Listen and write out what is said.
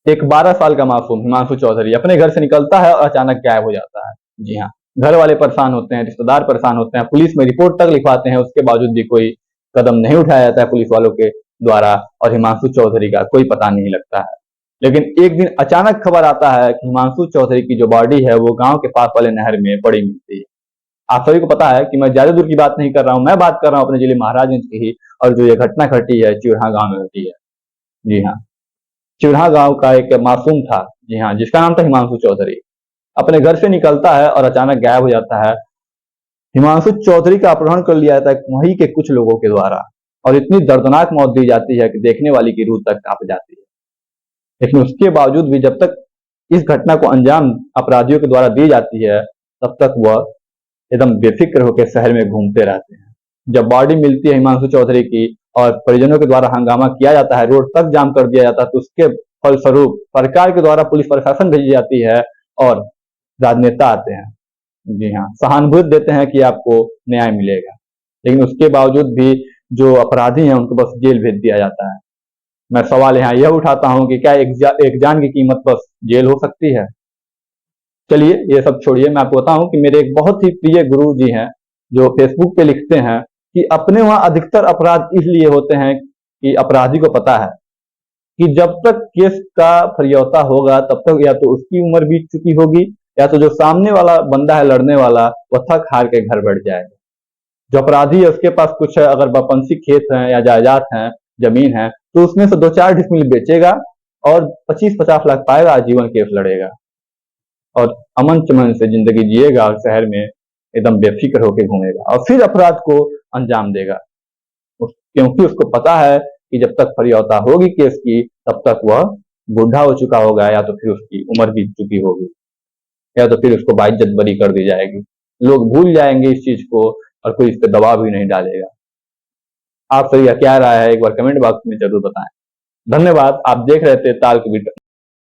एक 12 साल का मासूम हिमांशु चौधरी अपने घर से निकलता है और अचानक गायब हो जाता है। जी हाँ, घर वाले परेशान होते हैं, रिश्तेदार परेशान होते हैं, पुलिस में रिपोर्ट तक लिखवाते हैं, उसके बावजूद भी कोई कदम नहीं उठाया जाता है पुलिस वालों के द्वारा और हिमांशु चौधरी का कोई पता नहीं लगता है। लेकिन एक दिन अचानक खबर आता है कि हिमांशु चौधरी की जो बॉडी है वो गांव के पास वाले नहर में पड़ी मिलती है। आप सभी को पता है कि मैं ज्यादा दूर की बात नहीं कर रहा हूँ, मैं बात कर रहा हूँ अपने जिले महाराजगंज की ही, और जो ये घटना घटी है चिढ़ा गांव में घटी है। जी हाँ, चिढ़ा गांव का एक मासूम था, जी हाँ, जिसका नाम था हिमांशु चौधरी। अपने घर से निकलता है और अचानक गायब हो जाता है। हिमांशु चौधरी का अपहरण कर लिया जाता है वहीं के कुछ लोगों के द्वारा, और इतनी दर्दनाक मौत दी जाती है कि देखने वाली की रूह तक कांप जाती है। लेकिन उसके बावजूद भी जब तक इस घटना को अंजाम अपराधियों के द्वारा दी जाती है, तब तक वह एकदम बेफिक्र होकर शहर में घूमते रहते हैं। जब बॉडी मिलती है हिमांशु चौधरी की और परिजनों के द्वारा हंगामा किया जाता है, रोड तक जाम कर दिया जाता है, तो उसके फलस्वरूप सरकार के द्वारा पुलिस प्रशासन भेजी जाती है और राजनेता आते हैं। जी हाँ, सहानुभूति देते हैं कि आपको न्याय मिलेगा, लेकिन उसके बावजूद भी जो अपराधी हैं उनको बस जेल भेज दिया जाता है। मैं सवाल यहाँ यह उठाता हूँ कि क्या एक जान की कीमत बस जेल हो सकती है? चलिए ये सब छोड़िए, मैं आपको बताऊं कि मेरे एक बहुत ही प्रिय गुरु जी हैं जो फेसबुक पे लिखते हैं कि अपने वहां अधिकतर अपराध इसलिए होते हैं कि अपराधी को पता है कि जब तक केस का फरियौता होगा तब तक या तो उसकी उम्र बीत चुकी होगी, या तो जो सामने वाला बंदा है लड़ने वाला वह थक हार के घर बैठ जाएगा। जो अपराधी है उसके पास कुछ अगर बपंसी खेत है या जायदाद है, जमीन है, तो उसमें से 2-4 डिसमिल बेचेगा और 25-50 लाख पाएगा, आजीवन केस लड़ेगा और अमन चमन से जिंदगी जिएगा और शहर में एकदम बेफिक्र होकर घूमेगा और फिर अपराध को अंजाम देगा। क्योंकि उसको पता है कि जब तक फरियौता होगी केस की तब तक वह बूढ़ा हो चुका होगा, या तो फिर उसकी उम्र बीत चुकी होगी, या तो फिर उसको बाइज्जत बरी कर दी जाएगी। लोग भूल जाएंगे इस चीज को और कोई इस पर दबाव भी नहीं डालेगा। आप सभी का क्या राय है एक बार कमेंट बॉक्स में जरूर बताएं। धन्यवाद। आप देख रहे थे ताल की